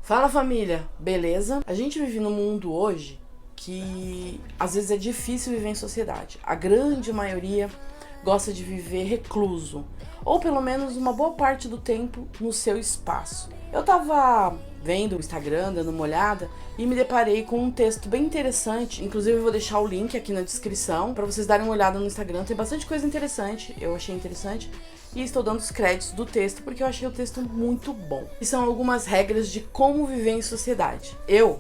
Fala família, beleza? A gente vive num mundo hoje que às vezes é difícil viver em sociedade. A grande maioria gosta de viver recluso, ou pelo menos uma boa parte do tempo no seu espaço. Eu tava vendo o Instagram, dando uma olhada, e me deparei com um texto bem interessante. Inclusive eu vou deixar o link aqui na descrição para vocês darem uma olhada no Instagram. Tem bastante coisa interessante, eu achei interessante. E estou dando os créditos do texto porque eu achei o texto muito bom. E são algumas regras de como viver em sociedade. Eu,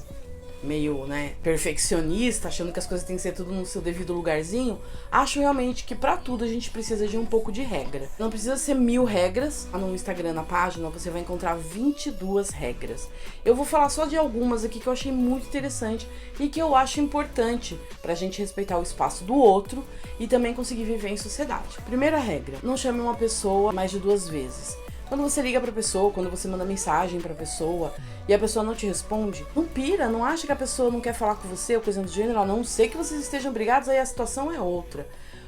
meio, perfeccionista, achando que as coisas têm que ser tudo no seu devido lugarzinho, acho realmente que pra tudo a gente precisa de um pouco de regra. Não precisa ser 1000 regras. No Instagram, na página, você vai encontrar 22 regras. Eu vou falar só de algumas aqui que eu achei muito interessante e que eu acho importante pra gente respeitar o espaço do outro e também conseguir viver em sociedade. Primeira regra: não chame uma pessoa mais de 2 vezes. Quando você liga pra pessoa, quando você manda mensagem pra pessoa e a pessoa não te responde, não pira, não acha que a pessoa não quer falar com você ou coisa do gênero, a não ser que vocês estejam brigados, aí a situação é outra.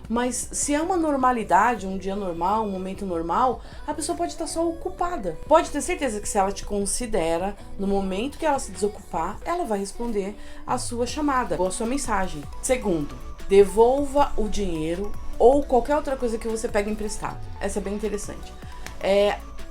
Mas se é uma normalidade, um dia normal, um momento normal, a pessoa pode estar só ocupada. Pode ter certeza que se ela te considera, no momento que ela se desocupar, ela vai responder a sua chamada ou a sua mensagem. Segundo, devolva o dinheiro ou qualquer outra coisa que você pega emprestado. Essa é bem interessante.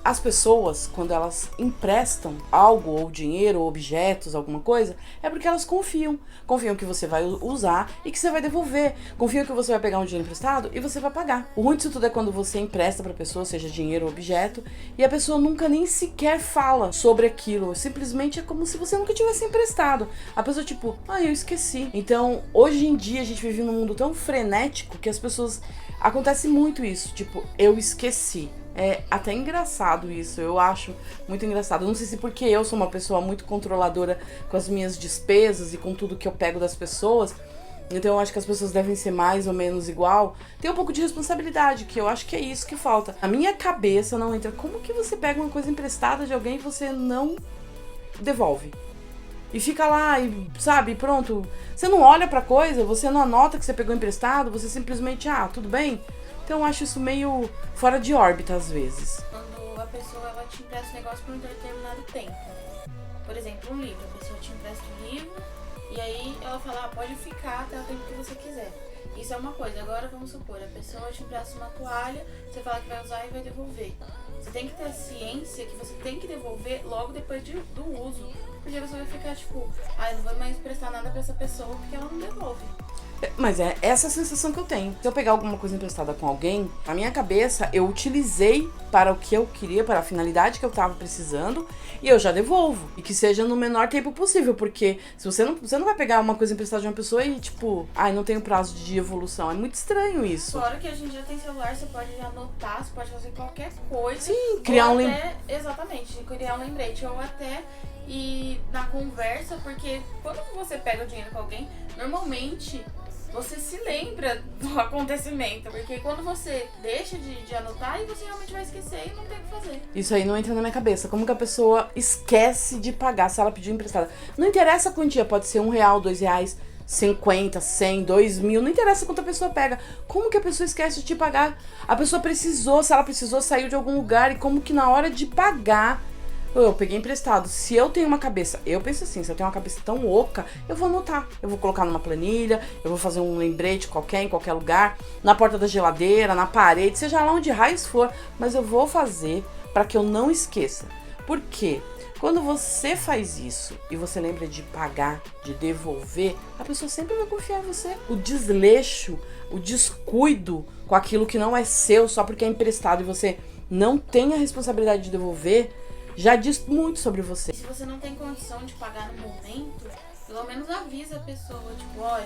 As pessoas, quando elas emprestam algo, ou dinheiro, ou objetos, alguma coisa, é porque elas confiam. Confiam que você vai usar e que você vai devolver. Confiam que você vai pegar um dinheiro emprestado e você vai pagar. O ruim disso tudo é quando você empresta pra pessoa, seja dinheiro ou objeto, e a pessoa nunca nem sequer fala sobre aquilo. Simplesmente é como se você nunca tivesse emprestado. A pessoa tipo, eu esqueci. Então, hoje em dia, a gente vive num mundo tão frenético que as pessoas... Acontece muito isso, tipo, eu esqueci. É até engraçado isso, eu acho muito engraçado. Eu não sei se porque eu sou uma pessoa muito controladora com as minhas despesas e com tudo que eu pego das pessoas, então eu acho que as pessoas devem ser mais ou menos igual. Tem um pouco de responsabilidade, que eu acho que é isso que falta. Na minha cabeça não entra, como que você pega uma coisa emprestada de alguém e você não devolve? E fica lá, e sabe, pronto. Você não olha pra coisa, você não anota que você pegou emprestado, você simplesmente, tudo bem? Então eu acho isso meio fora de órbita às vezes. Quando a pessoa ela te empresta um negócio por um determinado tempo. Por exemplo, um livro. A pessoa te empresta um livro e aí ela fala, pode ficar até o tempo que você quiser. Isso é uma coisa. Agora vamos supor, a pessoa te empresta uma toalha, você fala que vai usar e vai devolver. Você tem que ter a ciência que você tem que devolver logo depois do uso. Porque você vai ficar tipo, eu não vou mais prestar nada pra essa pessoa porque ela não devolve. Mas é essa a sensação que eu tenho. Se eu pegar alguma coisa emprestada com alguém, na minha cabeça eu utilizei para o que eu queria, para a finalidade que eu tava precisando, e eu já devolvo. E que seja no menor tempo possível, porque se você não vai pegar uma coisa emprestada de uma pessoa e tipo, não tem prazo de devolução. É muito estranho isso. Fora que hoje em dia tem celular, você pode anotar, você pode fazer qualquer coisa. Sim, criar um lembrete. Exatamente, criar um lembrete. Ou até ir na conversa, porque quando você pega o dinheiro com alguém, normalmente você se lembra do acontecimento, porque quando você deixa de anotar, aí você realmente vai esquecer e não tem o que fazer. Isso aí não entra na minha cabeça. Como que a pessoa esquece de pagar se ela pediu emprestada? Não interessa a quantia, pode ser R$1, R$2, 50, 100, 2.000, não interessa quanto a pessoa pega. Como que a pessoa esquece de te pagar? A pessoa precisou, se ela precisou, saiu de algum lugar, e como que na hora de pagar... Eu peguei emprestado. Se eu tenho uma cabeça, eu penso assim, se eu tenho uma cabeça tão oca, eu vou anotar. Eu vou colocar numa planilha, eu vou fazer um lembrete qualquer, em qualquer lugar, na porta da geladeira, na parede, seja lá onde raios for, mas eu vou fazer para que eu não esqueça. Por quê? Quando você faz isso e você lembra de pagar, de devolver, a pessoa sempre vai confiar em você. O desleixo, o descuido com aquilo que não é seu só porque é emprestado e você não tem a responsabilidade de devolver, já diz muito sobre você. Se você não tem condição de pagar no momento, pelo menos avisa a pessoa, tipo, olha,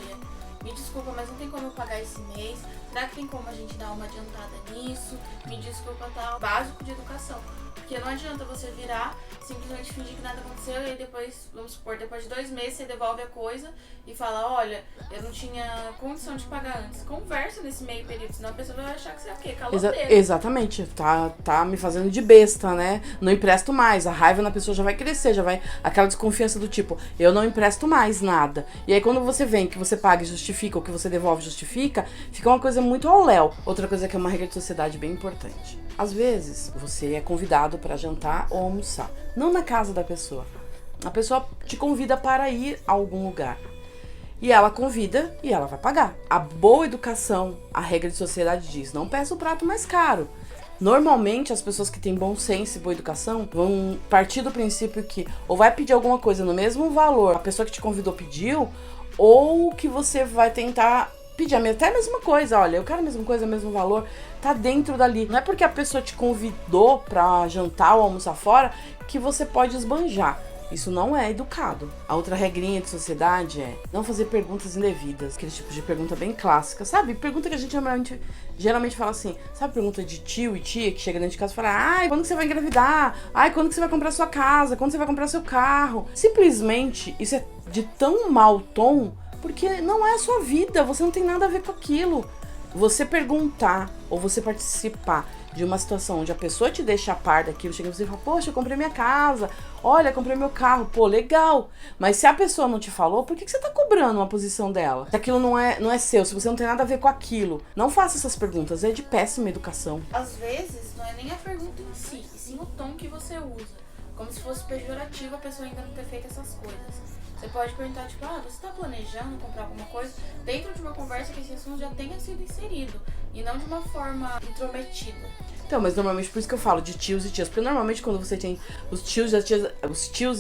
me desculpa, mas não tem como eu pagar esse mês. Será que tem como a gente dar uma adiantada nisso? Me desculpa, tal. Básico de educação. Porque não adianta você virar, simplesmente fingir que nada aconteceu e aí depois, vamos supor, depois de 2 meses você devolve a coisa e fala, olha, eu não tinha condição de pagar antes. Conversa nesse meio período, senão a pessoa vai achar que você é o quê? Caloteiro. Exatamente, tá me fazendo de besta, né? Não empresto mais, a raiva na pessoa já vai crescer, já vai aquela desconfiança do tipo, eu não empresto mais nada. E aí quando você vem, que você paga e justifica, ou que você devolve e justifica, fica uma coisa muito ao léu. Outra coisa que é uma regra de sociedade bem importante. Às vezes, você é convidado para jantar ou almoçar. Não na casa da pessoa, A pessoa te convida para ir a algum lugar. E ela convida e ela vai pagar. A boa educação, a regra de sociedade diz, não peça o prato mais caro. Normalmente, as pessoas que têm bom senso e boa educação vão partir do princípio que ou vai pedir alguma coisa no mesmo valor a pessoa que te convidou pediu, ou que você vai tentar pedir até a mesma coisa. Olha, eu quero a mesma coisa, o mesmo valor, tá dentro dali. Não é porque a pessoa te convidou pra jantar ou almoçar fora que você pode esbanjar. Isso não é educado. A outra regrinha de sociedade é não fazer perguntas indevidas. Aquele tipo de pergunta bem clássica, sabe? Pergunta que a gente geralmente fala assim, sabe? Pergunta de tio e tia que chega dentro de casa e fala, ai, quando que você vai engravidar? Ai, quando que você vai comprar sua casa? Quando você vai comprar seu carro? Simplesmente, isso é de tão mau tom, porque não é a sua vida, você não tem nada a ver com aquilo. Você perguntar ou você participar de uma situação onde a pessoa te deixa a par daquilo, chega você e fala, poxa, eu comprei minha casa, olha, comprei meu carro, pô, legal. Mas se a pessoa não te falou, por que você tá cobrando uma posição dela? Se aquilo não é seu, se você não tem nada a ver com aquilo. Não faça essas perguntas, é de péssima educação. Às vezes, não é nem a pergunta em si, e sim o tom que você usa. Como se fosse pejorativo a pessoa ainda não ter feito essas coisas. Você pode perguntar, tipo, você tá planejando comprar alguma coisa? Dentro de uma conversa que esse assunto já tenha sido inserido. E não de uma forma intrometida. Então, mas normalmente por isso que eu falo de tios e tias. Porque normalmente quando você tem os tios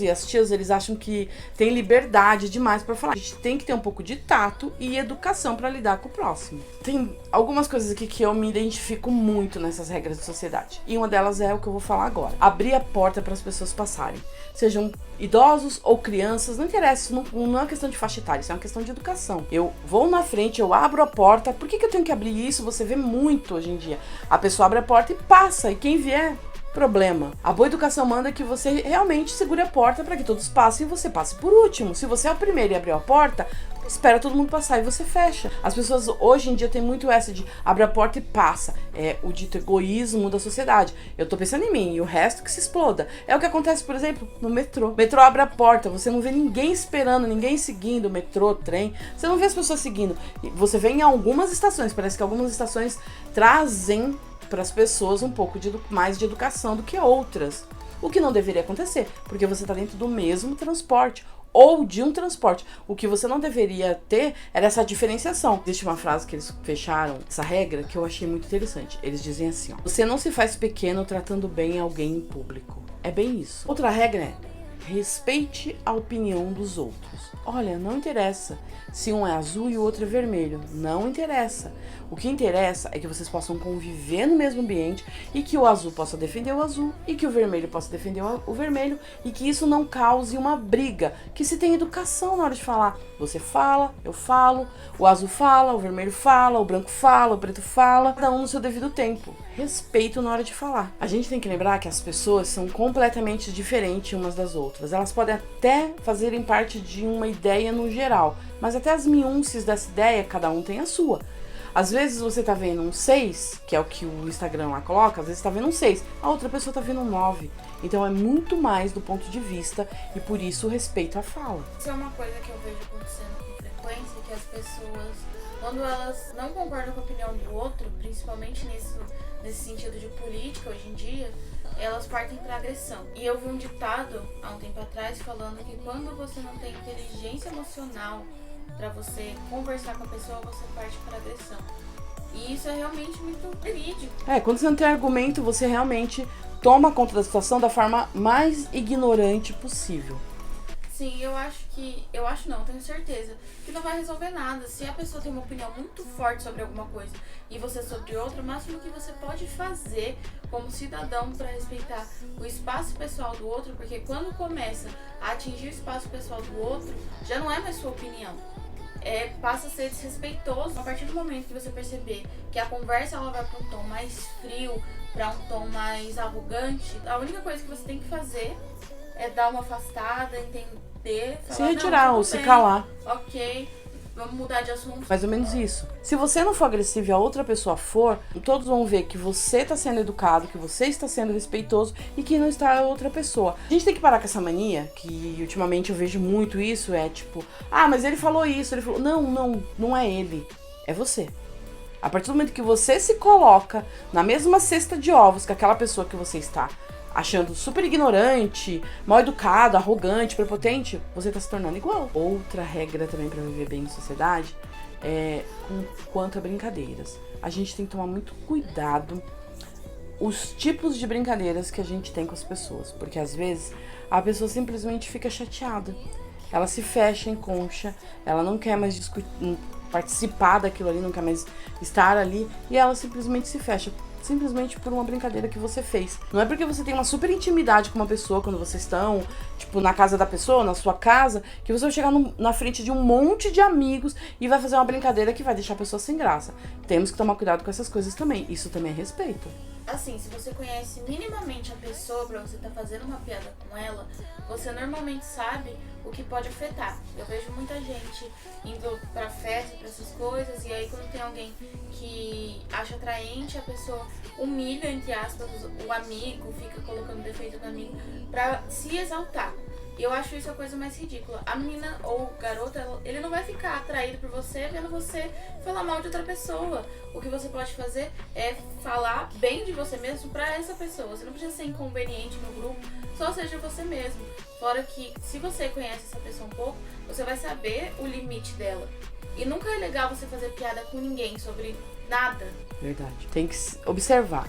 e as tias, eles acham que tem liberdade demais pra falar. A gente tem que ter um pouco de tato e educação pra lidar com o próximo. Tem algumas coisas aqui que eu me identifico muito nessas regras de sociedade. E uma delas é o que eu vou falar agora. Abrir a porta para as pessoas passarem. Sejam idosos ou crianças, não interessa. Isso não é uma questão de faixa etária, isso é uma questão de educação. Eu vou na frente, eu abro a porta. Por que eu tenho que abrir isso? Você vê muito hoje em dia. A pessoa abre a porta e passa, e quem vier, problema. A boa educação manda que você realmente segure a porta para que todos passem e você passe por último. Se você é o primeiro e abriu a porta, espera todo mundo passar e você fecha. As pessoas hoje em dia tem muito essa de abre a porta e passa. É o dito egoísmo da sociedade. Eu tô pensando em mim e o resto que se exploda. É o que acontece, por exemplo, no metrô. O metrô abre a porta, você não vê ninguém esperando, ninguém seguindo o metrô, trem. Você não vê as pessoas seguindo. Você vê em algumas estações, parece que algumas estações trazem para as pessoas um pouco mais de educação do que outras. O que não deveria acontecer, porque você está dentro do mesmo transporte ou de um transporte. O que você não deveria ter era essa diferenciação. Existe uma frase que eles fecharam, essa regra, que eu achei muito interessante. Eles dizem assim, você não se faz pequeno tratando bem alguém em público. É bem isso. Outra regra é, respeite a opinião dos outros. Olha, não interessa se um é azul e o outro é vermelho. Não interessa. O que interessa é que vocês possam conviver no mesmo ambiente e que o azul possa defender o azul e que o vermelho possa defender o vermelho e que isso não cause uma briga. Que se tem educação na hora de falar. Você fala, eu falo, o azul fala, o vermelho fala, o branco fala, o preto fala. Cada um no seu devido tempo. Respeito na hora de falar. A gente tem que lembrar que as pessoas são completamente diferentes umas das outras. Elas podem até fazerem parte de uma ideia no geral, mas até as nuances dessa ideia, cada um tem a sua. Às vezes você tá vendo um 6, que é o que o Instagram lá coloca, às vezes tá vendo um 6, a outra pessoa tá vendo um 9. Então é muito mais do ponto de vista e por isso o respeito à fala. Isso é uma coisa que eu vejo acontecendo com frequência, que as pessoas, quando elas não concordam com a opinião do outro, principalmente nesse sentido de política hoje em dia, elas partem para agressão. E eu vi um ditado há um tempo atrás falando que quando você não tem inteligência emocional para você conversar com a pessoa, você parte para agressão. E isso é realmente muito verídico. Quando você não tem argumento, você realmente toma conta da situação da forma mais ignorante possível. Sim, tenho certeza que não vai resolver nada. Se a pessoa tem uma opinião muito forte sobre alguma coisa e você sobre outra, o máximo que você pode fazer como cidadão para respeitar o espaço pessoal do outro, porque quando começa a atingir o espaço pessoal do outro, já não é mais sua opinião. Passa a ser desrespeitoso. A partir do momento que você perceber que a conversa ela vai para um tom mais frio, para um tom mais arrogante, a única coisa que você tem que fazer é dar uma afastada, entender, falar, se retirar ou se calar. Ok, vamos mudar de assunto. Mais ou menos isso. Se você não for agressivo e a outra pessoa for, todos vão ver que você está sendo educado, que você está sendo respeitoso e que não está a outra pessoa. A gente tem que parar com essa mania, que ultimamente eu vejo muito isso, tipo, mas ele falou isso, ele falou... Não é ele, é você. A partir do momento que você se coloca na mesma cesta de ovos que aquela pessoa que você está achando super ignorante, mal educado, arrogante, prepotente, você tá se tornando igual. Outra regra também pra viver bem em sociedade é quanto a brincadeiras. A gente tem que tomar muito cuidado os tipos de brincadeiras que a gente tem com as pessoas, porque às vezes a pessoa simplesmente fica chateada, ela se fecha em concha, ela não quer mais participar daquilo ali, não quer mais estar ali, e ela simplesmente se fecha, simplesmente por uma brincadeira que você fez. Não é porque você tem uma super intimidade com uma pessoa quando vocês estão, tipo, na casa da pessoa, na sua casa, que você vai chegar na frente de um monte de amigos e vai fazer uma brincadeira que vai deixar a pessoa sem graça. Temos que tomar cuidado com essas coisas também. Isso também é respeito. Assim, se você conhece minimamente a pessoa pra você tá fazendo uma piada com ela, você normalmente sabe o que pode afetar. Eu vejo muita gente indo pra festa, pra essas coisas, e aí quando tem alguém que acha atraente, a pessoa humilha, entre aspas, o amigo, fica colocando defeito no amigo pra se exaltar. E eu acho isso a coisa mais ridícula. A menina ou o garoto, ele não vai ficar atraído por você vendo você falar mal de outra pessoa. O que você pode fazer é falar bem de você mesmo pra essa pessoa. Você não precisa ser inconveniente no grupo, só seja você mesmo. Fora que, se você conhece essa pessoa um pouco, você vai saber o limite dela. E nunca é legal você fazer piada com ninguém sobre nada. Verdade. Tem que observar.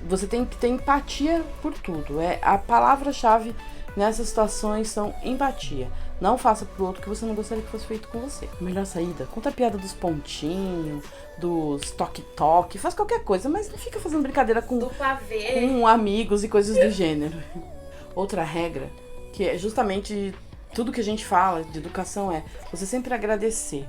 Você tem que ter empatia por tudo. A palavra-chave nessas situações são empatia. Não faça pro outro que você não gostaria que fosse feito com você. A melhor saída, conta a piada dos pontinhos, dos toque-toque, faz qualquer coisa, mas não fica fazendo brincadeira com amigos e coisas do gênero. Outra regra, que é justamente tudo que a gente fala de educação, é você sempre agradecer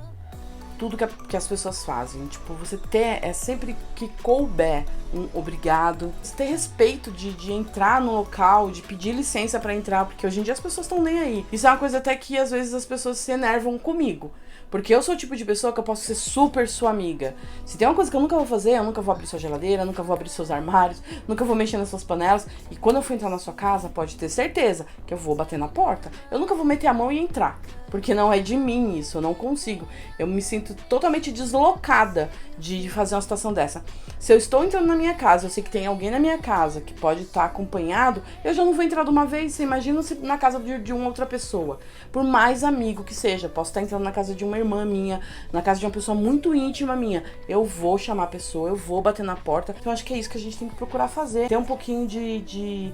tudo que as pessoas fazem. Tipo, você ter, sempre que couber um obrigado. Você ter respeito de entrar no local, de pedir licença pra entrar, porque hoje em dia as pessoas estão nem aí. Isso é uma coisa até que às vezes as pessoas se enervam comigo. Porque eu sou o tipo de pessoa que eu posso ser super sua amiga. Se tem uma coisa que eu nunca vou fazer, eu nunca vou abrir sua geladeira, nunca vou abrir seus armários, nunca vou mexer nas suas panelas. E quando eu for entrar na sua casa, pode ter certeza que eu vou bater na porta. Eu nunca vou meter a mão e entrar. Porque não é de mim isso, eu não consigo. Eu me sinto totalmente deslocada de fazer uma situação dessa. Se eu estou entrando na minha casa, eu sei que tem alguém na minha casa que pode estar acompanhado, eu já não vou entrar de uma vez. Você imagina se na casa de uma outra pessoa. Por mais amigo que seja, posso estar entrando na casa de uma irmã minha, na casa de uma pessoa muito íntima minha. Eu vou chamar a pessoa, eu vou bater na porta. Então acho que é isso que a gente tem que procurar fazer. Ter um pouquinho de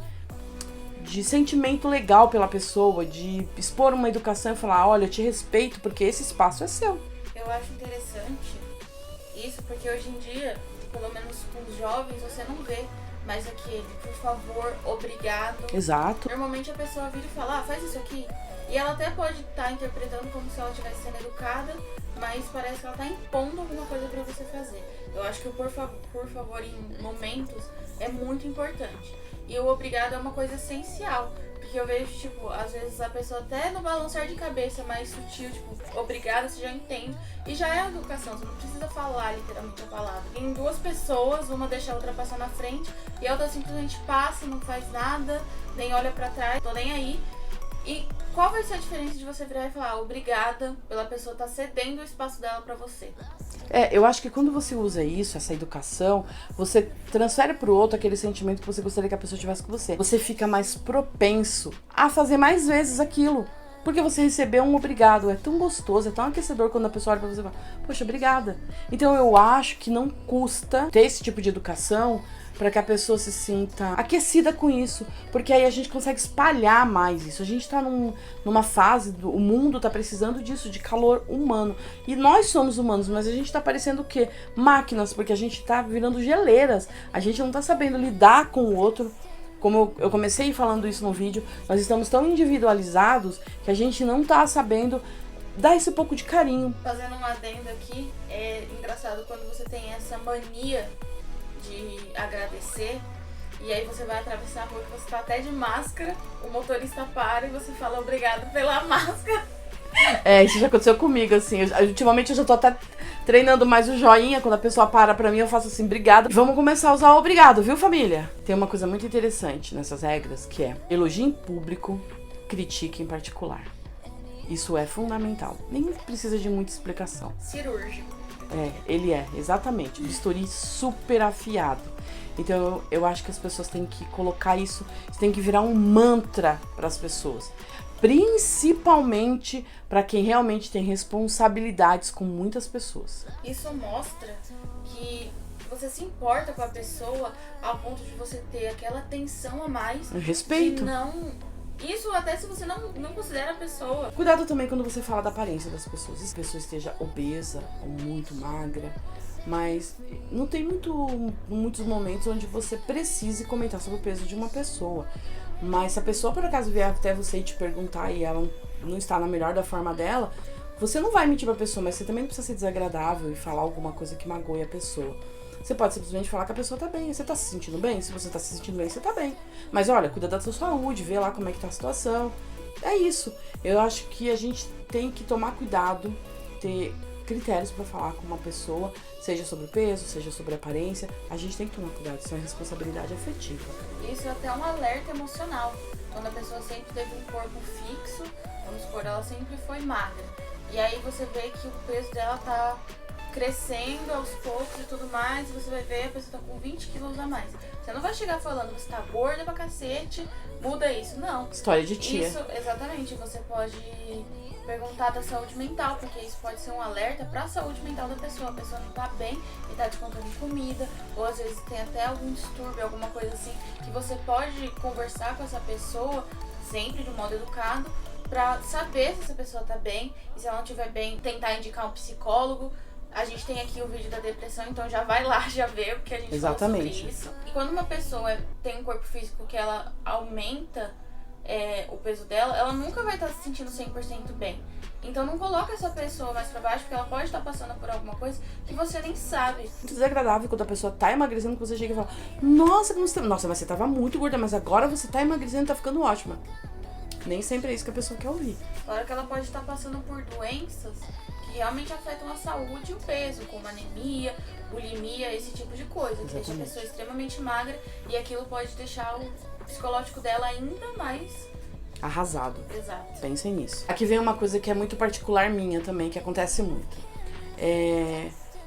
sentimento legal pela pessoa, de expor uma educação e falar, olha, eu te respeito porque esse espaço é seu. Eu acho interessante isso, porque hoje em dia, pelo menos com os jovens, você não vê mais aquele, por favor, obrigado. Exato. Normalmente a pessoa vira e fala, faz isso aqui. E ela até pode estar interpretando como se ela estivesse sendo educada, mas parece que ela está impondo alguma coisa para você fazer. Eu acho que o por favor em momentos é muito importante. E o obrigado é uma coisa essencial. Porque eu vejo, tipo, às vezes a pessoa até no balançar de cabeça mais sutil, tipo, obrigada, você já entende. E já é educação, você não precisa falar literalmente a palavra. Tem duas pessoas, uma deixa a outra passar na frente e a outra simplesmente passa, não faz nada, nem olha pra trás, tô nem aí. E qual vai ser a diferença de você virar e falar obrigada pela pessoa estar cedendo o espaço dela pra você? Eu acho que quando você usa isso, essa educação, você transfere pro outro aquele sentimento que você gostaria que a pessoa tivesse com você. Você fica mais propenso a fazer mais vezes aquilo. Porque você recebeu um obrigado. É tão gostoso, é tão aquecedor quando a pessoa olha pra você e fala, poxa, obrigada. Então eu acho que não custa ter esse tipo de educação para que a pessoa se sinta aquecida com isso, porque aí a gente consegue espalhar mais isso. A gente tá numa fase, o mundo tá precisando disso, de calor humano. E nós somos humanos, mas a gente tá parecendo o quê? Máquinas, porque a gente tá virando geleiras. A gente não tá sabendo lidar com o outro. Como eu comecei falando isso no vídeo, nós estamos tão individualizados que a gente não tá sabendo dar esse pouco de carinho. Fazendo um adendo aqui, é engraçado quando você tem essa mania de agradecer, e aí você vai atravessar a rua que você tá até de máscara, o motorista para e você fala obrigado pela máscara. Isso já aconteceu comigo, assim. Ultimamente eu já tô até treinando mais o joinha. Quando a pessoa para pra mim, eu faço assim, obrigado. Vamos começar a usar o obrigado, viu, família? Tem uma coisa muito interessante nessas regras, que é elogie em público, critique em particular. Isso é fundamental. Nem precisa de muita explicação. Cirúrgico. Ele é, exatamente. Bisturi super afiado. Então eu acho que as pessoas têm que colocar isso tem que virar um mantra para as pessoas. Principalmente para quem realmente tem responsabilidades com muitas pessoas. Isso mostra que você se importa com a pessoa ao ponto de você ter aquela atenção a mais. Respeito. Isso até se você não considera a pessoa. Cuidado também quando você fala da aparência das pessoas. Se a pessoa esteja obesa ou muito magra. Mas não tem muitos momentos onde você precise comentar sobre o peso de uma pessoa. Mas se a pessoa por acaso vier até você e te perguntar e ela não está na melhor da forma dela, você não vai mentir pra pessoa, mas você também não precisa ser desagradável e falar alguma coisa que magoe a pessoa. Você pode simplesmente falar que a pessoa tá bem. Você tá se sentindo bem? Se você tá se sentindo bem, você tá bem. Mas olha, cuida da sua saúde, vê lá como é que tá a situação. É isso. Eu acho que a gente tem que tomar cuidado, ter critérios pra falar com uma pessoa, seja sobre peso, seja sobre aparência. A gente tem que tomar cuidado, isso é uma responsabilidade afetiva. Isso é até um alerta emocional. Quando a pessoa sempre teve um corpo fixo, vamos supor, ela sempre foi magra. E aí você vê que o peso dela tá crescendo aos poucos e tudo mais, e você vai ver a pessoa tá com 20 quilos a mais. Você não vai chegar falando, você tá gorda pra cacete, muda isso. Não. História de tia. Isso, exatamente. Você pode perguntar da saúde mental, porque isso pode ser um alerta pra saúde mental da pessoa. A pessoa não tá bem e tá descontando em comida, ou às vezes tem até algum distúrbio, alguma coisa assim, que você pode conversar com essa pessoa, sempre de modo educado, pra saber se essa pessoa tá bem, e se ela não estiver bem, tentar indicar um psicólogo. A gente tem aqui o vídeo da depressão, então já vai lá, já vê o que a gente fala sobre isso. E quando uma pessoa tem um corpo físico que ela aumenta o peso dela, ela nunca vai estar se sentindo 100% bem. Então não coloca essa pessoa mais pra baixo, porque ela pode estar passando por alguma coisa que você nem sabe. Muito desagradável quando a pessoa tá emagrecendo, que você chega e fala: Nossa, mas você tava muito gorda, mas agora você tá emagrecendo e tá ficando ótima. Nem sempre é isso que a pessoa quer ouvir. Claro que ela pode estar passando por doenças que realmente afetam a saúde e o peso, como anemia, bulimia, esse tipo de coisa. Que deixa a pessoa extremamente magra e aquilo pode deixar o psicológico dela ainda mais arrasado. Exato. Pensem nisso. Aqui vem uma coisa que é muito particular minha também, que acontece muito.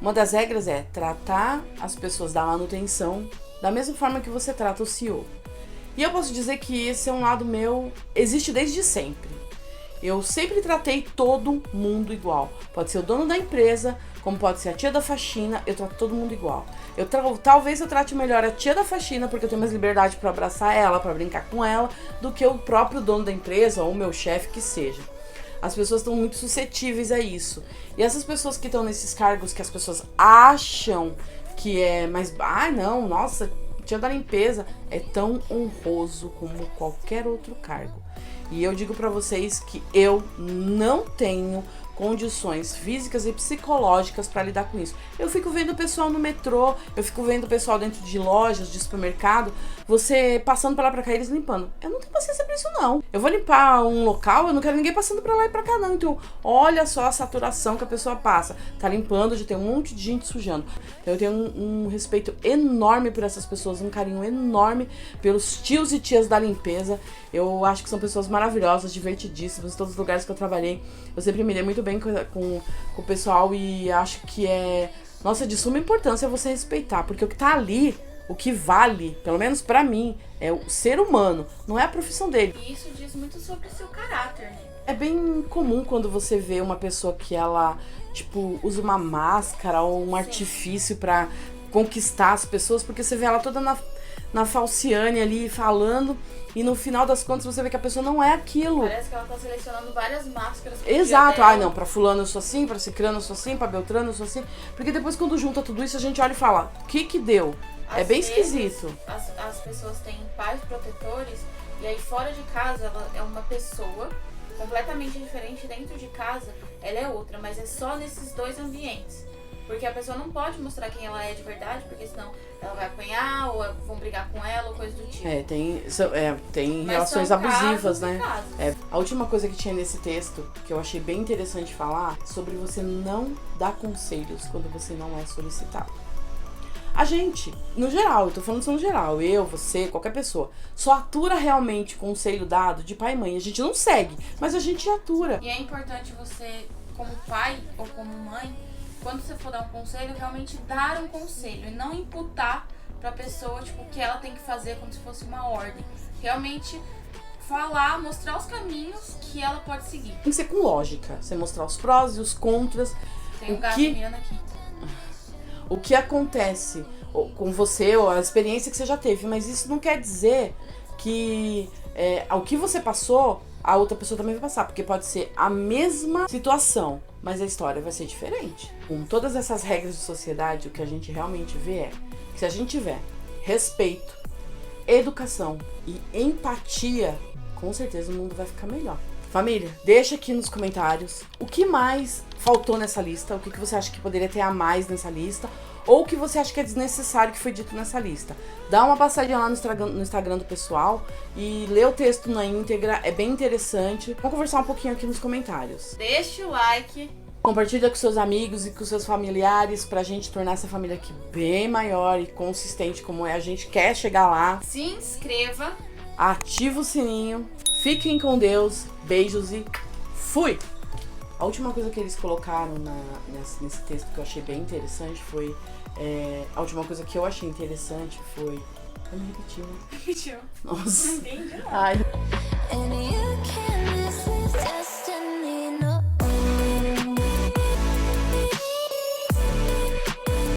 Uma das regras é tratar as pessoas da manutenção da mesma forma que você trata o CEO. E eu posso dizer que esse é um lado meu, existe desde sempre. Eu sempre tratei todo mundo igual. Pode ser o dono da empresa, como pode ser a tia da faxina, eu trato todo mundo igual. Talvez eu trate melhor a tia da faxina, porque eu tenho mais liberdade pra abraçar ela, pra brincar com ela, do que o próprio dono da empresa ou o meu chefe, que seja. As pessoas estão muito suscetíveis a isso. E essas pessoas que estão nesses cargos que as pessoas acham que é mais... não, nossa, tia da limpeza é tão honroso como qualquer outro cargo. E eu digo pra vocês que eu não tenho condições físicas e psicológicas pra lidar com isso. Eu fico vendo o pessoal no metrô, eu fico vendo o pessoal dentro de lojas, de supermercado, você passando pra lá e pra cá, eles limpando. Eu não tenho paciência pra isso, não. Eu vou limpar um local, eu não quero ninguém passando pra lá e pra cá, não. Então, olha só a saturação que a pessoa passa. Tá limpando, já tem um monte de gente sujando. Então, eu tenho um respeito enorme por essas pessoas, um carinho enorme pelos tios e tias da limpeza. Eu acho que são pessoas maravilhosas, divertidíssimas, em todos os lugares que eu trabalhei. Eu sempre me dei muito bem com o pessoal e acho que nossa, de suma importância você respeitar, porque o que tá ali, o que vale, pelo menos pra mim, é o ser humano, não é a profissão dele. E isso diz muito sobre o seu caráter, né? É bem comum quando você vê uma pessoa que ela, usa uma máscara ou um artifício pra conquistar as pessoas, porque você vê ela toda na falciane ali falando, e no final das contas você vê que a pessoa não é aquilo. Parece que ela tá selecionando várias máscaras. Exato, não, pra fulano eu sou assim, pra cicrano eu sou assim, pra beltrano eu sou assim. Porque depois quando junta tudo isso a gente olha e fala, o que deu? É bem esquisito. As pessoas têm pais protetores, e aí fora de casa ela é uma pessoa completamente diferente, dentro de casa ela é outra, mas é só nesses dois ambientes. Porque a pessoa não pode mostrar quem ela é de verdade, porque senão ela vai apanhar, ou vão brigar com ela, ou coisa do tipo. Tem relações abusivas, né? Casos. A última coisa que tinha nesse texto, que eu achei bem interessante falar, sobre você não dar conselhos quando você não é solicitado. A gente, no geral, eu tô falando isso no geral, eu, você, qualquer pessoa, só atura realmente conselho dado de pai e mãe. A gente não segue, mas a gente atura. E é importante você, como pai ou como mãe, quando você for dar um conselho, realmente dar um conselho e não imputar pra pessoa, tipo, o que ela tem que fazer como se fosse uma ordem. Realmente falar, mostrar os caminhos que ela pode seguir. Tem que ser com lógica, você mostrar os prós e os contras. Tem um gato mirando aqui. O que acontece com você, ou a experiência que você já teve, mas isso não quer dizer que ao que você passou, a outra pessoa também vai passar, porque pode ser a mesma situação, mas a história vai ser diferente. Com todas essas regras de sociedade, o que a gente realmente vê é que se a gente tiver respeito, educação e empatia, com certeza o mundo vai ficar melhor. Família, deixa aqui nos comentários o que mais faltou nessa lista, o que você acha que poderia ter a mais nessa lista, ou o que você acha que é desnecessário que foi dito nessa lista. Dá uma passadinha lá no Instagram do pessoal e lê o texto na íntegra, é bem interessante. Vamos conversar um pouquinho aqui nos comentários. Deixa o like. Compartilha com seus amigos e com seus familiares pra gente tornar essa família aqui bem maior e consistente como a gente quer chegar lá. Se inscreva. Ativa o sininho. Fiquem com Deus. Beijos e fui! A última coisa que eles colocaram nesse texto que eu achei bem interessante foi... a última coisa que eu achei interessante foi... Eu me repeti, né? Repetiu. Nossa. Não entendi, não. Ai.